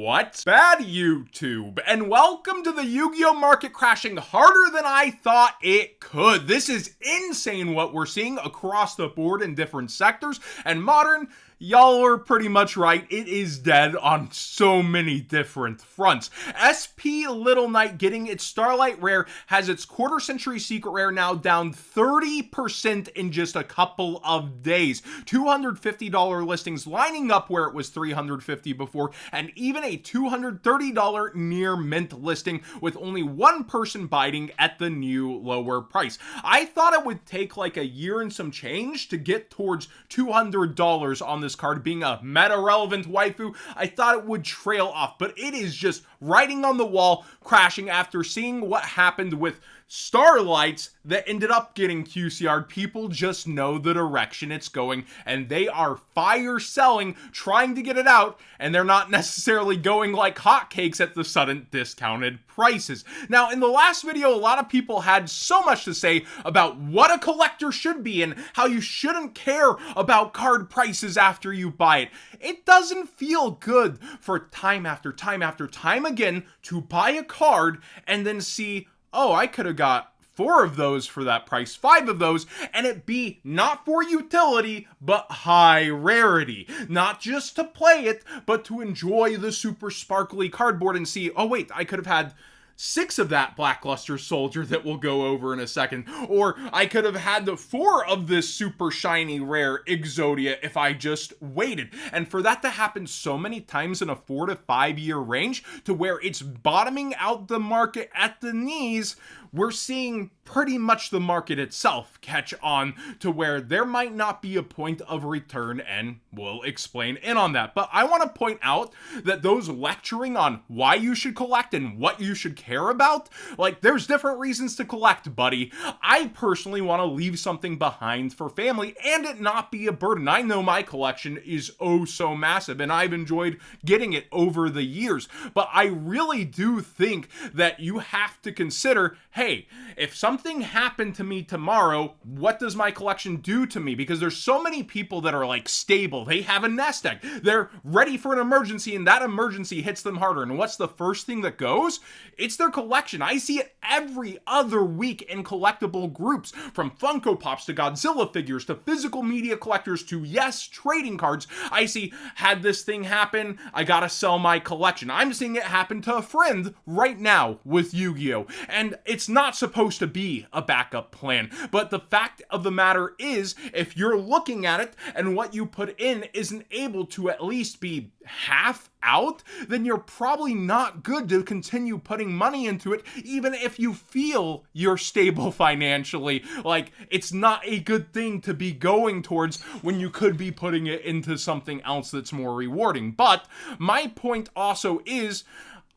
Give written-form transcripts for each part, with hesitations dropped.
What's bad, YouTube? And welcome to the Yu-Gi-Oh! Market crashing harder than I thought it could. This is insane what we're seeing across the board in different sectors, and Modern, y'all are pretty much right. It is dead on so many different fronts. SP Little Knight getting its Starlight Rare has its quarter century secret rare now down 30% in just a couple of days. $250 listings lining up where it was $350 before, and even a $230 near mint listing with only one person biting at the new lower price. I thought it would take like a year and some change to get towards $200 on this card being a meta relevant waifu. I thought it would trail off, but it is just writing on the wall, crashing after seeing what happened with Starlights that ended up getting QCR'd. People just know the direction it's going, and they are fire selling, trying to get it out, and they're not necessarily going like hotcakes at the sudden discounted prices. Now, in the last video, a lot of people had so much to say about what a collector should be and how you shouldn't care about card prices after you buy it. It doesn't feel good for time after time after time again to buy a card and then see, oh, I could have got 4 of those for that price, 5 of those, and it be not for utility, but high rarity. Not just to play it, but to enjoy the super sparkly cardboard and see, oh wait, I could have had 6 of that Blackluster Soldier that we'll go over in a second. Or I could have had the 4 of this super shiny rare Exodia if I just waited. And for that to happen so many times in a 4 to 5 year range to where it's bottoming out the market at the knees, we're seeing pretty much the market itself catch on to where there might not be a point of return, and we'll explain in on that. But I want to point out that those lecturing on why you should collect and what you should care about, like, there's different reasons to collect, buddy. I personally want to leave something behind for family and it not be a burden. I know my collection is oh so massive and I've enjoyed getting it over the years, but I really do think that you have to consider, hey, if something happened to me tomorrow, what does my collection do to me? Because there's so many people that are like stable. They have a nest egg. They're ready for an emergency, and that emergency hits them harder. And what's the first thing that goes? It's their collection. I see it every other week in collectible groups, from Funko Pops to Godzilla figures to physical media collectors to, yes, trading cards. I see, had this thing happen, I gotta sell my collection. I'm seeing it happen to a friend right now with Yu-Gi-Oh! And it's not supposed to be a backup plan, but the fact of the matter is, if you're looking at it and what you put in isn't able to at least be half out, then you're probably not good to continue putting money into it, even if you feel you're stable financially. Like, it's not a good thing to be going towards when you could be putting it into something else that's more rewarding. But my point also is,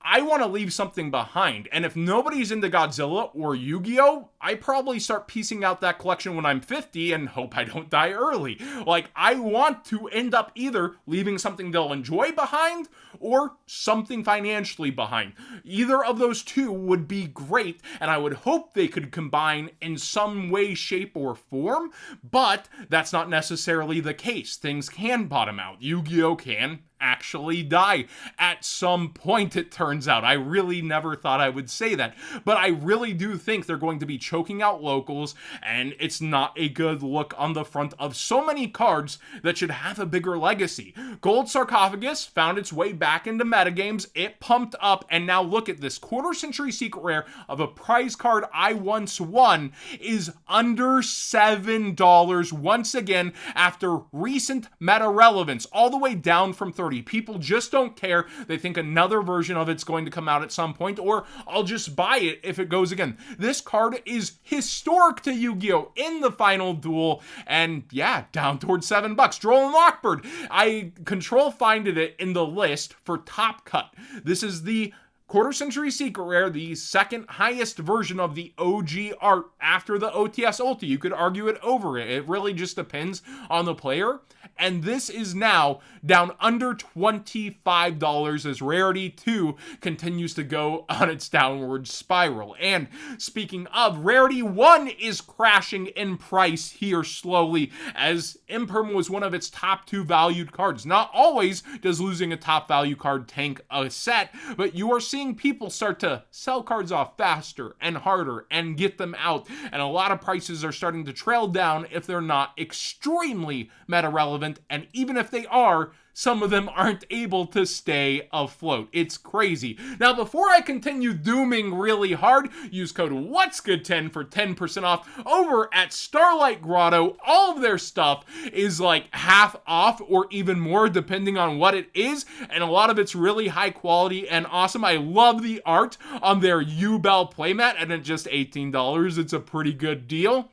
I want to leave something behind, and if nobody's into Godzilla or Yu-Gi-Oh!, I probably start piecing out that collection when I'm 50 and hope I don't die early. Like, I want to end up either leaving something they'll enjoy behind or something financially behind. Either of those two would be great, and I would hope they could combine in some way, shape, or form, but that's not necessarily the case. Things can bottom out. Yu-Gi-Oh! Can actually die at some point, it turns out. I really never thought I would say that, but I really do think they're going to be choking out locals, and it's not a good look on the front of so many cards that should have a bigger legacy. Gold Sarcophagus found its way back into metagames, it pumped up, and now look at this quarter century secret rare of a prize card I once won is under $7 once again after recent meta relevance, all the way down from 30. People just don't care. They think another version of it's going to come out at some point, or I'll just buy it if it goes again. This card is historic to Yu-Gi-Oh! In the final duel, and yeah, down towards $7. Droll and Lockbird. I control finded it in the list for Top Cut. This is the Quarter Century Secret Rare, the second highest version of the OG art after the OTS Ulti. You could argue it over it. It really just depends on the player. And this is now down under $25 as Rarity 2 continues to go on its downward spiral. And speaking of, Rarity 1 is crashing in price here slowly, as Imperm was one of its top 2 valued cards. Not always does losing a top value card tank a set, but you are seeing people start to sell cards off faster and harder and get them out. And a lot of prices are starting to trail down if they're not extremely meta relevant. And even if they are, some of them aren't able to stay afloat. It's crazy. Now, before I continue dooming really hard, use code WhatsGood10 for 10% off over at Starlight Grotto. All of their stuff is like half off or even more depending on what it is, and a lot of it's really high quality and awesome. I love the art on their U-Bell playmat, and at just $18, it's a pretty good deal.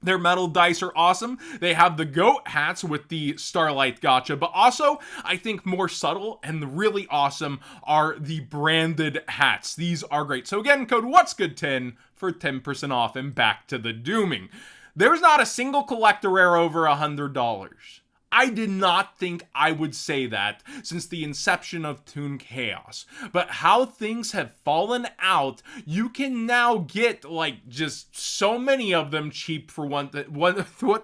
Their metal dice are awesome. They have the goat hats with the Starlight Gotcha, but also, I think more subtle and really awesome are the branded hats. These are great. So again, code WhatsGood10 for 10% off, and back to the dooming. There's not a single collector rare over $100. I did not think I would say that since the inception of Toon Chaos. But how things have fallen out, you can now get like just so many of them cheap for what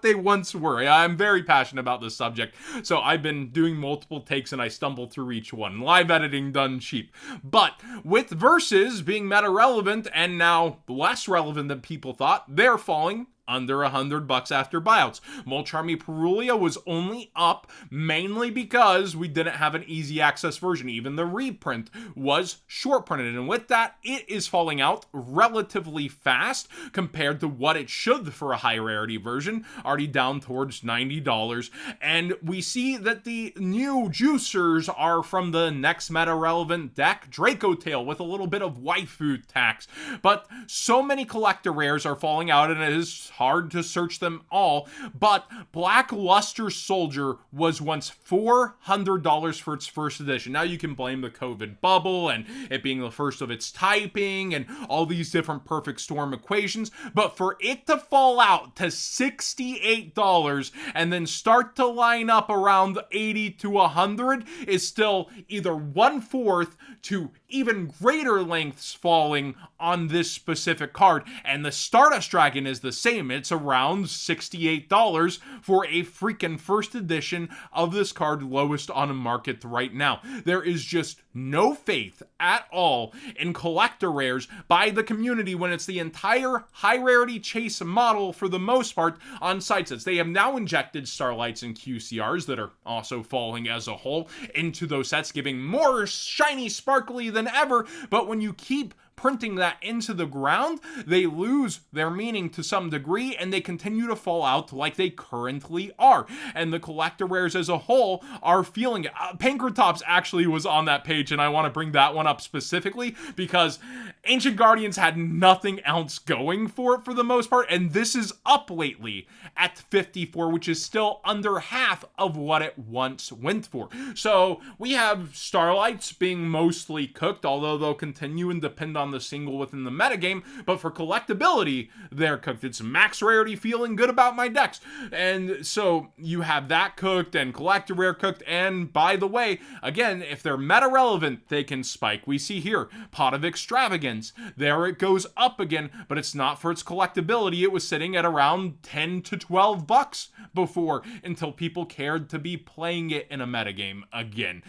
they once were. I'm very passionate about this subject, so I've been doing multiple takes and I stumble through each one. Live editing done cheap. But with Versus being meta relevant and now less relevant than people thought, they're falling under $100 after buyouts. Molcharmi Perulia was only up mainly because we didn't have an easy access version. Even the reprint was short printed, and with that, it is falling out relatively fast compared to what it should for a high rarity version, already down towards $90. And we see that the new juicers are from the next meta relevant deck, Draco Tail, with a little bit of waifu tax. But so many collector rares are falling out, and it is hard to search them all. But Black Luster Soldier was once $400 for its first edition. Now you can blame the COVID bubble and it being the first of its typing and all these different perfect storm equations, but for it to fall out to $68 and then start to line up around 80 to 100 is still either 1/4 to even greater lengths falling on this specific card. And the Stardust Dragon is the same. It's around $68 for a freaking first edition of this card, lowest on the market right now. There is just no faith at all in collector rares by the community when it's the entire high rarity chase model for the most part on side sets. They have now injected Starlights and QCRs that are also falling as a whole into those sets, giving more shiny sparkly than ever. But when you keep printing that into the ground, they lose their meaning to some degree, and they continue to fall out like they currently are. And the collector rares as a whole are feeling it. Pankratops actually was on that page, and I want to bring that one up specifically because Ancient Guardians had nothing else going for it for the most part, and this is up lately at 54, which is still under half of what it once went for. So we have Starlights being mostly cooked, although they'll continue and depend on the single within the metagame, but for collectability, they're cooked. It's max rarity, feeling good about my decks. And so you have that cooked and collector rare cooked, and by the way, again, if they're meta relevant, they can spike. We see here, Pot of Extravagance. There it goes up again, but it's not for its collectability. It was sitting at around 10 to 12 bucks before, until people cared to be playing it in a metagame again.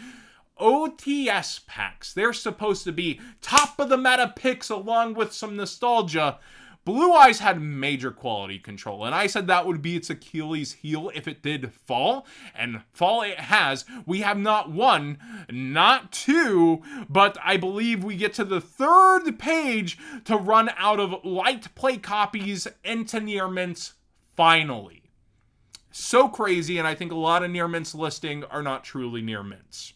OTS packs, they're supposed to be top of the meta picks along with some nostalgia. Blue Eyes had major quality control, and I said that would be its Achilles heel if it did fall, and fall it has. We have not one, not two, but I believe we get to the third page to run out of light play copies into near mints finally. So crazy, and I think a lot of near mints listing are not truly near mints.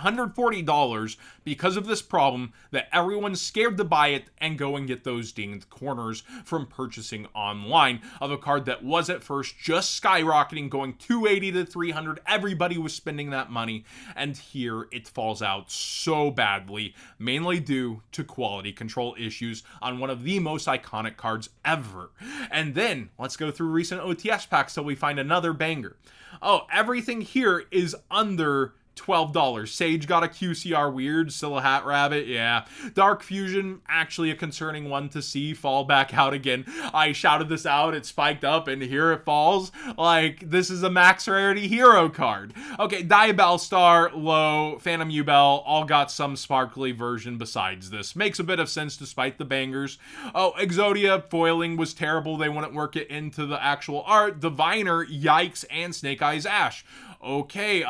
$140 because of this problem that everyone's scared to buy it and go and get those dinged corners from purchasing online of a card that was at first just skyrocketing, going 280 to 300. Everybody was spending that money, and here it falls out so badly, mainly due to quality control issues on one of the most iconic cards ever. And then let's go through recent OTS packs till we find another banger. Oh, everything here is under $12. Sage got a QCR weird, still a hat rabbit, yeah. Dark Fusion, actually a concerning one to see fall back out again. I shouted this out, it spiked up, and here it falls. Like, this is a max rarity hero card. Okay, Diabell Star, low, Phantom Ubel, all got some sparkly version besides this. Makes a bit of sense despite the bangers. Oh, Exodia, foiling was terrible, they wouldn't work it into the actual art. Diviner, yikes, and Snake Eyes Ash. Okay,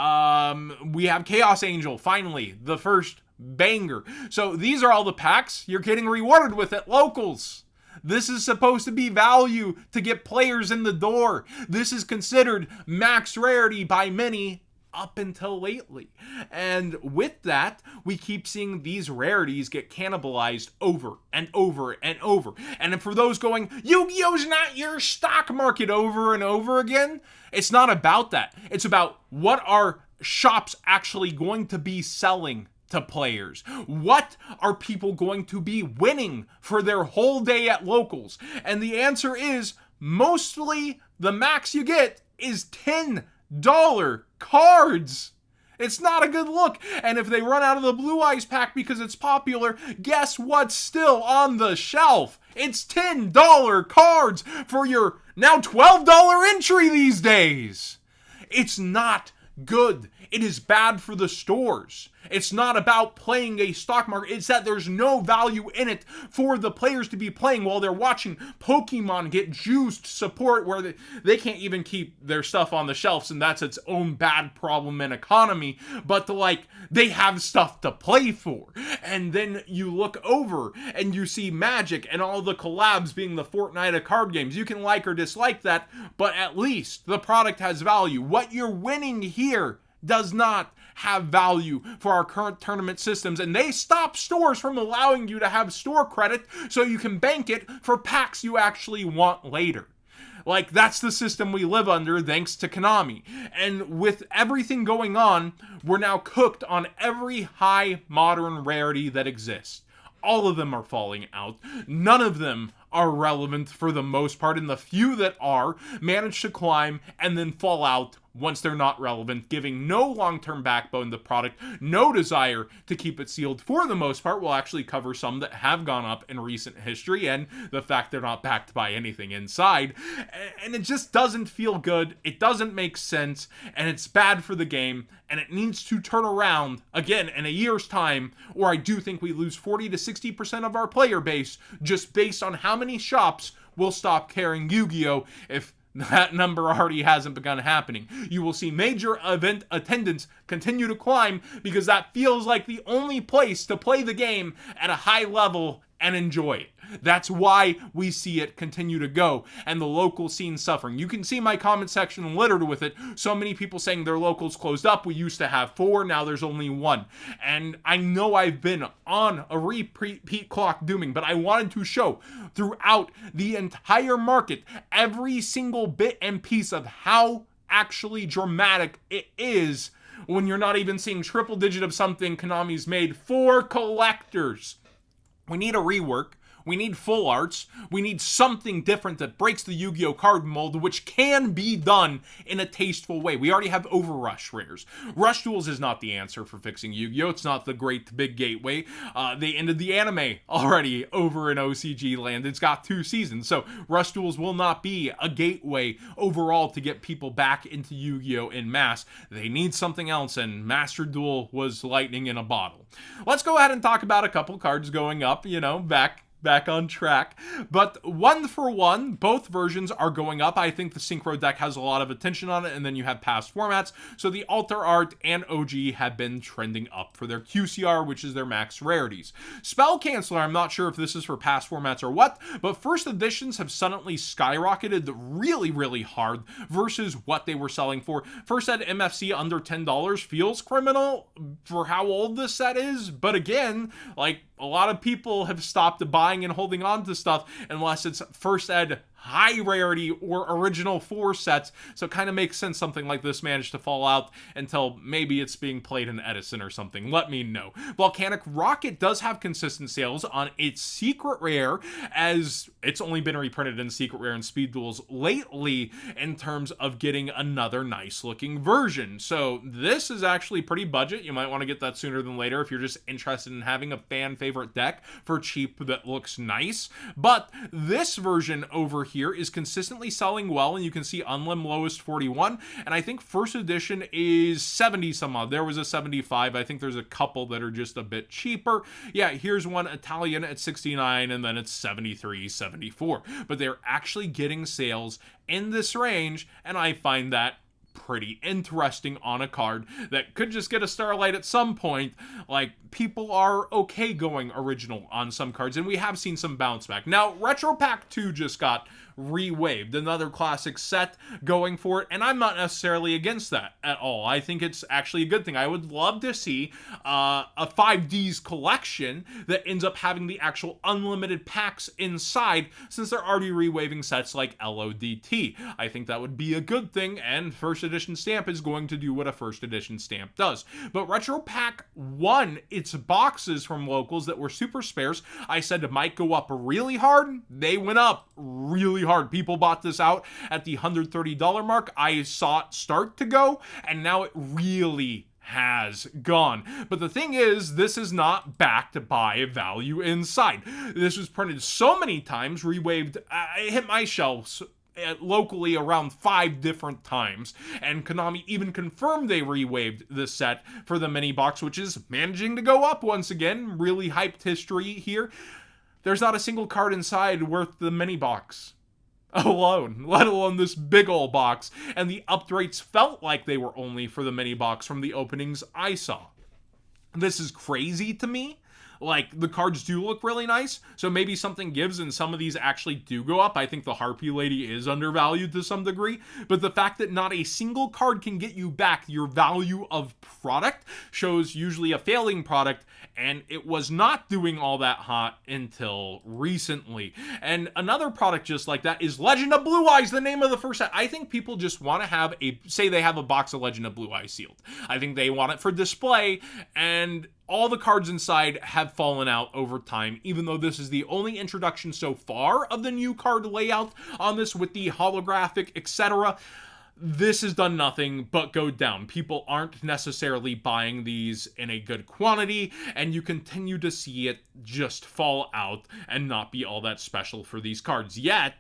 we have Chaos Angel, finally, the first banger. So these are all the packs you're getting rewarded with at locals. This is supposed to be value to get players in the door. This is considered max rarity by many up until lately. And with that, we keep seeing these rarities get cannibalized over and over and over. And for those going, Yu-Gi-Oh's not your stock market over and over again, it's not about that. It's about what are shops actually going to be selling to players. What are people going to be winning for their whole day at locals? And the answer is mostly the max you get is $10 cards. It's not a good look. And if they run out of the Blue Eyes pack because it's popular, guess what's still on the shelf? It's $10 cards for your now $12 entry these days. It's not good. It is bad for the stores. It's not about playing a stock market. It's that there's no value in it for the players to be playing while they're watching Pokemon get juiced support where they can't even keep their stuff on the shelves, and that's its own bad problem and economy. But they have stuff to play for. And then you look over and you see Magic and all the collabs being the Fortnite of card games. You can like or dislike that, but at least the product has value. What you're winning here does not have value for our current tournament systems, and they stop stores from allowing you to have store credit so you can bank it for packs you actually want later. Like, that's the system we live under thanks to Konami. And with everything going on, we're now cooked on every high modern rarity that exists. All of them are falling out. None of them are relevant for the most part, and the few that are manage to climb and then fall out once they're not relevant, giving no long-term backbone to the product, no desire to keep it sealed for the most part. We'll actually cover some that have gone up in recent history and the fact they're not backed by anything inside. And it just doesn't feel good, it doesn't make sense, and it's bad for the game, and it needs to turn around again in a year's time, or I do think we lose 40 to 60% of our player base just based on how many shops will stop carrying Yu-Gi-Oh! If that number already hasn't begun happening. You will see major event attendance continue to climb because that feels like the only place to play the game at a high level and enjoy it. That's why we see it continue to go, and the local scene suffering. You can see my comment section littered with it. So many people saying their locals closed up. We used to have 4, now there's only 1. And I know I've been on a repeat clock dooming, but I wanted to show throughout the entire market every single bit and piece of how actually dramatic it is when you're not even seeing triple digit of something Konami's made for collectors. We need a rework. We need full arts. We need something different that breaks the Yu-Gi-Oh! Card mold, which can be done in a tasteful way. We already have Overrush rares. Rush Duels is not the answer for fixing Yu-Gi-Oh! It's not the great big gateway. They ended the anime already over in OCG land. It's got 2 seasons, so Rush Duels will not be a gateway overall to get people back into Yu-Gi-Oh! In mass. They need something else, and Master Duel was lightning in a bottle. Let's go ahead and talk about a couple cards going up, back back on track. But one for one, both versions are going up. I think the Synchro deck has a lot of attention on it, and then you have past formats. So the Alter Art and OG have been trending up for their QCR, which is their max rarities. Spell Canceller, I'm not sure if this is for past formats or what, but first editions have suddenly skyrocketed really, really hard versus what they were selling for. First ed MFC under $10 feels criminal for how old this set is, but again, like, a lot of people have stopped buying and holding on to stuff unless it's first ed high rarity or original 4 sets, so it kind of makes sense something like this managed to fall out until maybe it's being played in Edison or something. Let me know. Volcanic Rocket does have consistent sales on its secret rare, as it's only been reprinted in secret rare and speed duels lately in terms of getting another nice looking version. So this is actually pretty budget. You might want to get that sooner than later if you're just interested in having a fan favorite deck for cheap that looks nice. But this version over here is consistently selling well, and you can see Unlim lowest 41, and I think first edition is 70 some odd. There was a 75. I think there's a couple that are just a bit cheaper. Yeah, here's one Italian at 69, and then it's 73, 74. But they're actually getting sales in this range, and I find that pretty interesting on a card that could just get a Starlight at some point. Like, people are okay going original on some cards, and we have seen some bounce back. Now, Retro Pack 2 just got re-waved, another classic set going for it, and I'm not necessarily against that at all. I think it's actually a good thing. I would love to see a 5Ds collection that ends up having the actual unlimited packs inside, since they're already re-waving sets like LODT. I think that would be a good thing, and first edition stamp is going to do what a first edition stamp does. But Retro Pack 1, its boxes from locals that were super spares, I said might go up really hard. They went up really hard. People bought this out at the $130 mark. I saw it start to go, and now it really has gone. But the thing is, this is not backed by value inside. This was printed so many times, re-waved, it hit my shelves locally around 5 different times, and Konami even confirmed they re-waved this set for the mini box, which is managing to go up once again. Really hyped history here. There's not a single card inside worth the mini box alone, let alone this big old box, and the upgrades felt like they were only for the mini box from the openings I saw. This is crazy to me. Like, the cards do look really nice, so maybe something gives and some of these actually do go up. I think the Harpy Lady is undervalued to some degree, but the fact that not a single card can get you back your value of product shows usually a failing product, and it was not doing all that hot until recently. And another product just like that is Legend of Blue Eyes, the name of the first set. I think people just want to have say they have a box of Legend of Blue Eyes sealed. I think they want it for display, and all the cards inside have fallen out over time, even though this is the only introduction so far of the new card layout on this with the holographic, etc. This has done nothing but go down. People aren't necessarily buying these in a good quantity, and you continue to see it just fall out and not be all that special for these cards. Yet,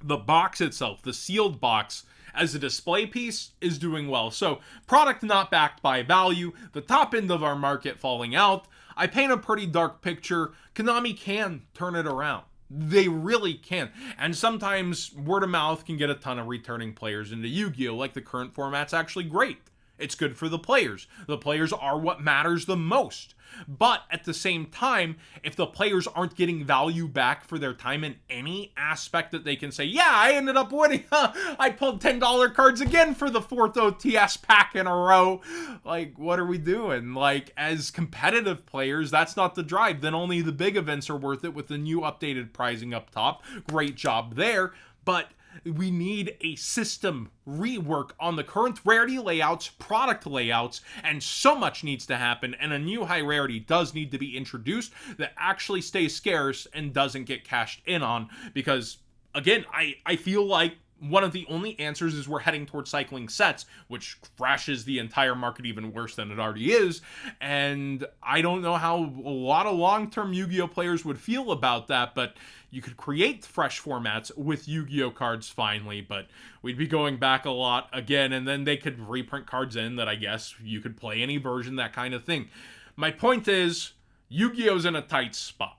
the box itself, the sealed box, as a display piece, is doing well. So, product not backed by value, the top end of our market falling out. I paint a pretty dark picture. Konami can turn it around. They really can. And sometimes word of mouth can get a ton of returning players into Yu-Gi-Oh! Like the current format's actually great. It's good for the players. The players are what matters the most. But at the same time, if the players aren't getting value back for their time in any aspect that they can say, yeah, I ended up winning. I pulled $10 cards again for the 4th OTS pack in a row. Like, what are we doing? Like, as competitive players, that's not the drive. Then only the big events are worth it with the new updated pricing up top. Great job there. But we need a system rework on the current rarity layouts, product layouts, and so much needs to happen, and a new high rarity does need to be introduced that actually stays scarce and doesn't get cashed in on, because, again, I feel like one of the only answers is we're heading towards cycling sets, which crashes the entire market even worse than it already is. And I don't know how a lot of long-term Yu-Gi-Oh! Players would feel about that, but you could create fresh formats with Yu-Gi-Oh! Cards finally, but we'd be going back a lot again, and then they could reprint cards in that I guess you could play any version, that kind of thing. My point is, Yu-Gi-Oh!'s in a tight spot.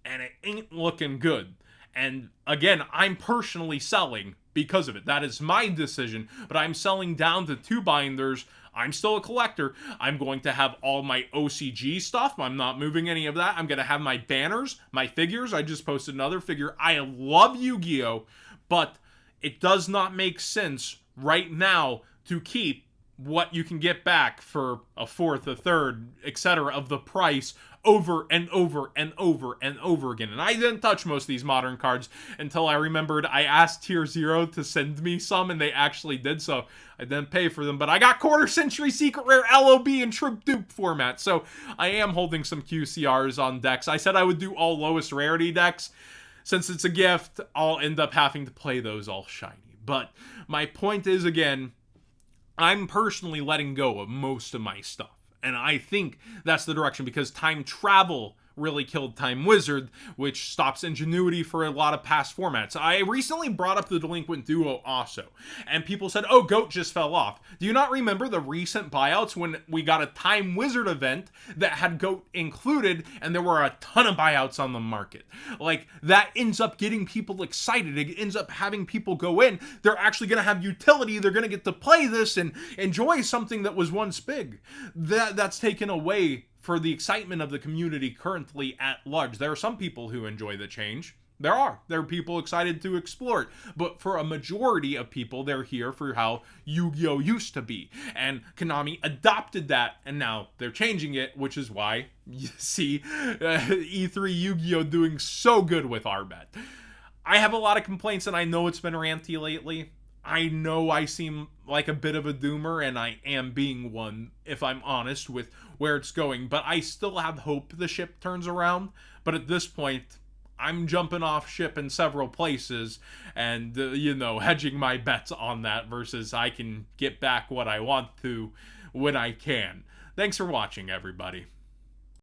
and it ain't looking good. And again, I'm personally selling because of it. That is my decision, but I'm selling down to 2 binders. I'm still a collector. I'm going to have all my OCG stuff. I'm not moving any of that. I'm going to have my banners, my figures. I just posted another figure. I love Yu-Gi-Oh!, but it does not make sense right now to keep what you can get back for a fourth, a third, etc. of the price over and over and over and over again. And I didn't touch most of these modern cards until I remembered I asked Tier 0 to send me some, and they actually did, so I didn't pay for them. But I got quarter century secret rare LOB and troop dupe format, so I am holding some QCRs on decks. I said I would do all lowest rarity decks. Since it's a gift, I'll end up having to play those all shiny. But my point is, again, I'm personally letting go of most of my stuff. And I think that's the direction, because time travel really killed Time Wizard, which stops ingenuity for a lot of past formats. I recently brought up the Delinquent Duo also, and people said, oh, GOAT just fell off. Do you not remember the recent buyouts when we got a Time Wizard event that had GOAT included, and there were a ton of buyouts on the market? Like, that ends up getting people excited. It ends up having people go in. They're actually going to have utility. They're going to get to play this and enjoy something that was once big. That's taken away for the excitement of the community currently at large. There are some people who enjoy the change. There are people excited to explore it. But for a majority of people, they're here for how Yu-Gi-Oh! Used to be. And Konami adopted that, and now they're changing it, which is why you see E3 Yu-Gi-Oh! Doing so good with our bet. I have a lot of complaints, and I know it's been ranty lately. I know I seem like a bit of a doomer, and I am being one, if I'm honest with where it's going, but I still have hope the ship turns around. But at this point, I'm jumping off ship in several places and, hedging my bets on that versus I can get back what I want to when I can. Thanks for watching, everybody.